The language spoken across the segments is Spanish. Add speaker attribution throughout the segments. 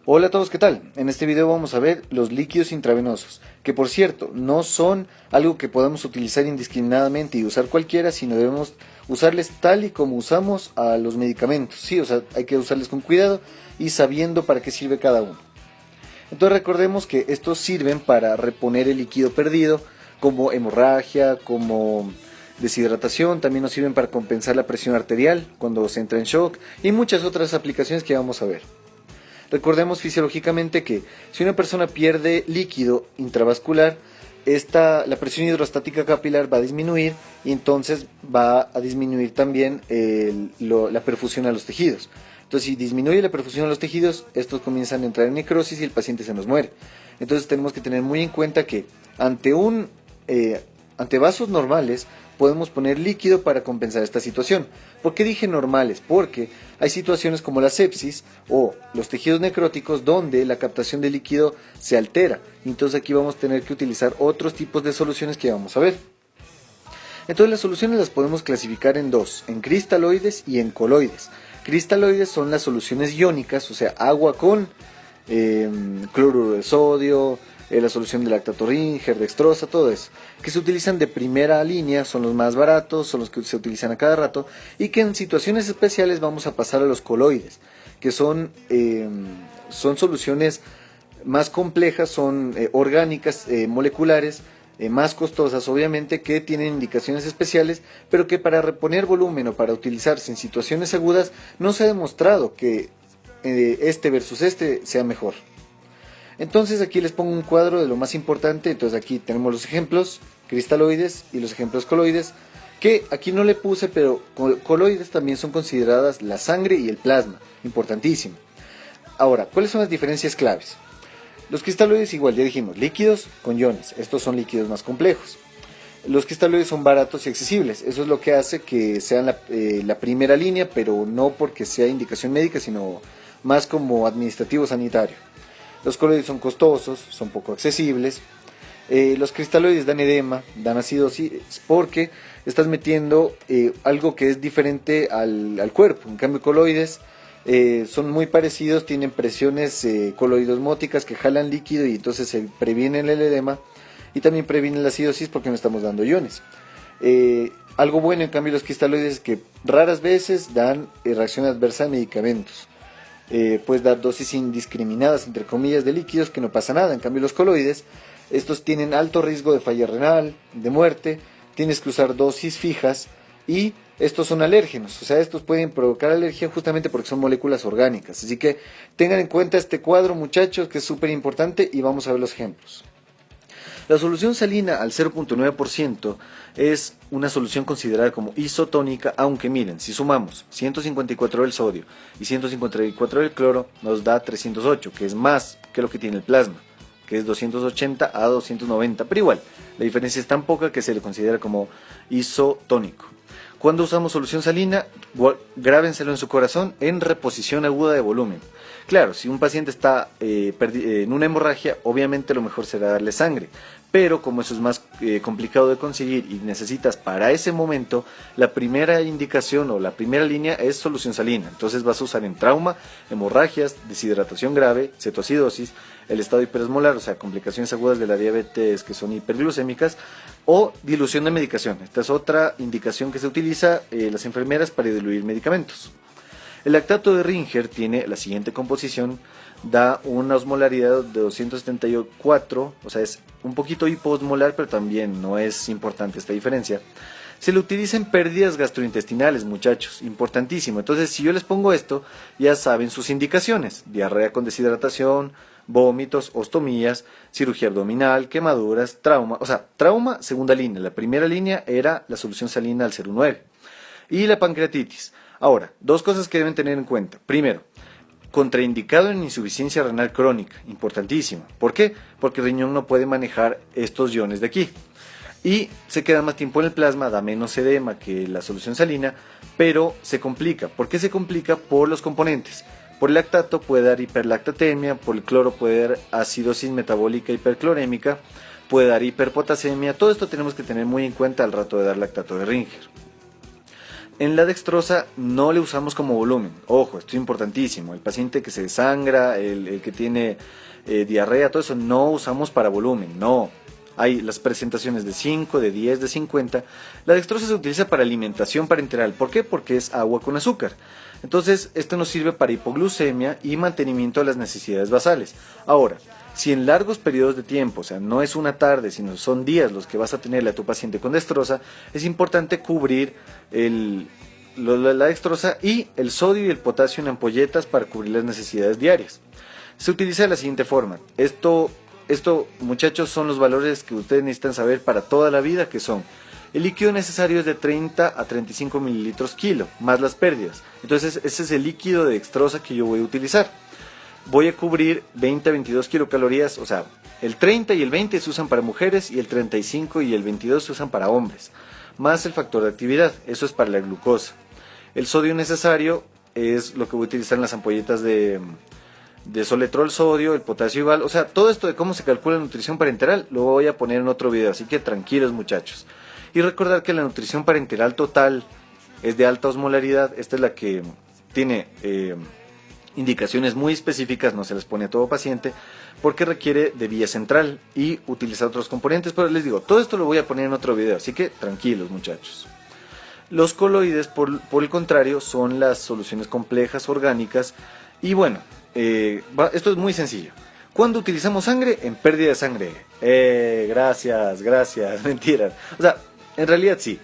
Speaker 1: Hola a todos, ¿qué tal? En este video vamos a ver los líquidos intravenosos, que por cierto, no son algo que podamos utilizar indiscriminadamente y usar cualquiera, sino debemos usarles tal y como usamos a los medicamentos, sí, o sea, hay que usarles con cuidado y sabiendo para qué sirve cada uno. Entonces recordemos que estos sirven para reponer el líquido perdido, como hemorragia, como deshidratación, también nos sirven para compensar la presión arterial cuando se entra en shock y muchas otras aplicaciones que vamos a ver. Recordemos fisiológicamente que si una persona pierde líquido intravascular, la presión hidrostática capilar va a disminuir y entonces va a disminuir también la perfusión a los tejidos. Entonces, si disminuye la perfusión a los tejidos, estos comienzan a entrar en necrosis y el paciente se nos muere. Entonces tenemos que tener muy en cuenta que ante vasos normales podemos poner líquido para compensar esta situación. ¿Por qué dije normales? Porque hay situaciones como la sepsis o los tejidos necróticos donde la captación de líquido se altera. Entonces aquí vamos a tener que utilizar otros tipos de soluciones que vamos a ver. Entonces las soluciones las podemos clasificar en dos, en cristaloides y en coloides. Cristaloides son las soluciones iónicas, o sea, agua con cloruro de sodio, la solución de lactato Ringer, dextrosa, todo eso, que se utilizan de primera línea, son los más baratos, son los que se utilizan a cada rato, y que en situaciones especiales vamos a pasar a los coloides, que son soluciones más complejas, son orgánicas, moleculares, más costosas obviamente, que tienen indicaciones especiales, pero que para reponer volumen o para utilizarse en situaciones agudas no se ha demostrado que este versus este sea mejor. Entonces aquí les pongo un cuadro de lo más importante. Entonces aquí tenemos los ejemplos cristaloides y los ejemplos coloides, que aquí no le puse, pero coloides también son consideradas la sangre y el plasma, importantísimo. Ahora, ¿cuáles son las diferencias claves? Los cristaloides, igual, ya dijimos, líquidos con iones, estos son líquidos más complejos. Los cristaloides son baratos y accesibles, eso es lo que hace que sean la primera línea, pero no porque sea indicación médica, sino más como administrativo sanitario. Los coloides son costosos, son poco accesibles. Los cristaloides dan edema, dan acidosis, porque estás metiendo algo que es diferente al cuerpo. En cambio, coloides son muy parecidos, tienen presiones coloidosmóticas que jalan líquido y entonces se previene el edema y también previene la acidosis porque no estamos dando iones. Algo bueno en cambio los cristaloides es que raras veces dan reacción adversa a medicamentos. Puedes dar dosis indiscriminadas, entre comillas, de líquidos que no pasa nada. En cambio los coloides, estos tienen alto riesgo de falla renal, de muerte, tienes que usar dosis fijas y estos son alérgenos, o sea, estos pueden provocar alergia justamente porque son moléculas orgánicas. Así que tengan en cuenta este cuadro, muchachos, que es súper importante, y vamos a ver los ejemplos. La solución salina al 0.9% es una solución considerada como isotónica, aunque miren, si sumamos 154 del sodio y 154 del cloro, nos da 308, que es más que lo que tiene el plasma, que es 280 a 290, pero igual, la diferencia es tan poca que se le considera como isotónico. Cuando usamos solución salina, grábenselo en su corazón, en reposición aguda de volumen. Claro, si un paciente está en una hemorragia, obviamente lo mejor será darle sangre, pero como eso es más complicado de conseguir y necesitas para ese momento, la primera indicación o la primera línea es solución salina. Entonces vas a usar en trauma, hemorragias, deshidratación grave, cetoacidosis, el estado hiperosmolar, o sea, complicaciones agudas de la diabetes que son hiperglucémicas, o dilución de medicación. Esta es otra indicación que se utiliza las enfermeras para diluir medicamentos. El lactato de Ringer tiene la siguiente composición, da una osmolaridad de 274, o sea, es un poquito hipoosmolar, pero también no es importante esta diferencia. Se le utiliza en pérdidas gastrointestinales, muchachos, importantísimo. Entonces, si yo les pongo esto, ya saben sus indicaciones: diarrea con deshidratación, vómitos, ostomías, cirugía abdominal, quemaduras, trauma. O sea, trauma, segunda línea. La primera línea era la solución salina al 0,9. Y la pancreatitis. Ahora, dos cosas que deben tener en cuenta. Primero, contraindicado en insuficiencia renal crónica, importantísimo. ¿Por qué? Porque el riñón no puede manejar estos iones de aquí. Y se queda más tiempo en el plasma, da menos edema que la solución salina, pero se complica. ¿Por qué se complica? Por los componentes. Por el lactato puede dar hiperlactatemia, por el cloro puede dar acidosis metabólica hiperclorémica, puede dar hiperpotasemia. Todo esto tenemos que tener muy en cuenta al rato de dar lactato de Ringer. En la dextrosa no le usamos como volumen. Ojo, esto es importantísimo. El paciente que se desangra, el que tiene diarrea, todo eso no usamos para volumen, no. Hay las presentaciones de 5, de 10, de 50. La dextrosa se utiliza para alimentación parenteral. ¿Por qué? Porque es agua con azúcar. Entonces, esto nos sirve para hipoglucemia y mantenimiento de las necesidades basales. Ahora, si en largos periodos de tiempo, o sea, no es una tarde, sino son días los que vas a tenerle a tu paciente con dextrosa, es importante cubrir la dextrosa y el sodio y el potasio en ampolletas para cubrir las necesidades diarias. Se utiliza de la siguiente forma. Esto, muchachos, son los valores que ustedes necesitan saber para toda la vida, que son: el líquido necesario es de 30 a 35 mililitros kilo, más las pérdidas. Entonces, ese es el líquido de dextrosa que yo voy a utilizar. Voy a cubrir 20 a 22 kilocalorías, o sea, el 30 y el 20 se usan para mujeres y el 35 y el 22 se usan para hombres, más el factor de actividad, eso es para la glucosa. El sodio necesario es lo que voy a utilizar en las ampolletas de soletrol sodio, el potasio igual, o sea, todo esto de cómo se calcula la nutrición parenteral lo voy a poner en otro video, así que tranquilos muchachos. Y recordar que la nutrición parenteral total es de alta osmolaridad, esta es la que tiene indicaciones muy específicas, no se les pone a todo paciente, porque requiere de vía central y utiliza otros componentes, pero les digo, todo esto lo voy a poner en otro video, así que tranquilos muchachos. Los coloides, por el contrario, son las soluciones complejas orgánicas y bueno, esto es muy sencillo. ¿Cuándo utilizamos sangre? En pérdida de sangre. Gracias, mentiras. O sea, en realidad sí,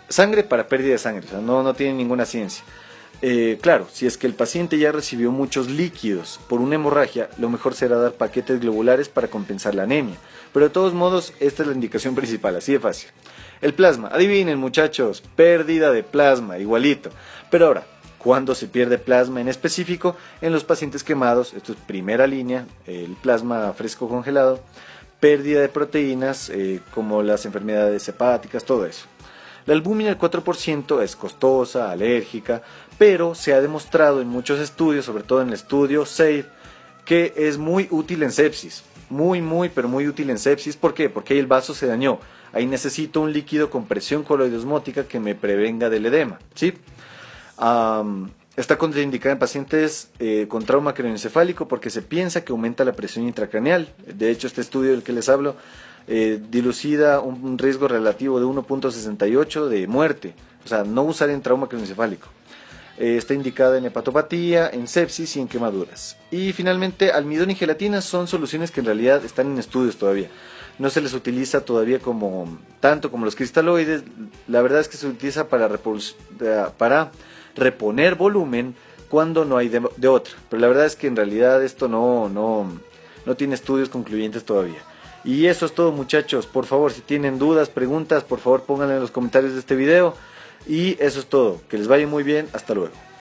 Speaker 1: sangre para pérdida de sangre, o sea, no tiene ninguna ciencia. Claro, si es que el paciente ya recibió muchos líquidos por una hemorragia, lo mejor será dar paquetes globulares para compensar la anemia. Pero de todos modos, esta es la indicación principal, así de fácil. El plasma, adivinen muchachos, pérdida de plasma, igualito. Pero ahora, ¿cuándo se pierde plasma en específico? En los pacientes quemados, esto es primera línea, el plasma fresco congelado, pérdida de proteínas como las enfermedades hepáticas, todo eso. La albúmina del 4% es costosa, alérgica, pero se ha demostrado en muchos estudios, sobre todo en el estudio SAFE, que es muy útil en sepsis. Pero muy útil en sepsis. ¿Por qué? Porque ahí el vaso se dañó. Ahí necesito un líquido con presión coloidosmótica que me prevenga del edema, ¿sí? Está contraindicada en pacientes con trauma craneoencefálico porque se piensa que aumenta la presión intracraneal. De hecho, este estudio del que les hablo dilucida un riesgo relativo de 1.68 de muerte. O sea, no usar en trauma craneoencefálico. Está indicada en hepatopatía, en sepsis y en quemaduras. Y finalmente, almidón y gelatina son soluciones que en realidad están en estudios todavía. No se les utiliza todavía tanto como los cristaloides. La verdad es que se utiliza para reponer volumen cuando no hay de otra. Pero la verdad es que en realidad esto no tiene estudios concluyentes todavía. Y eso es todo muchachos. Por favor, si tienen dudas, preguntas, por favor pónganlas en los comentarios de este video. Y eso es todo. Que les vaya muy bien. Hasta luego.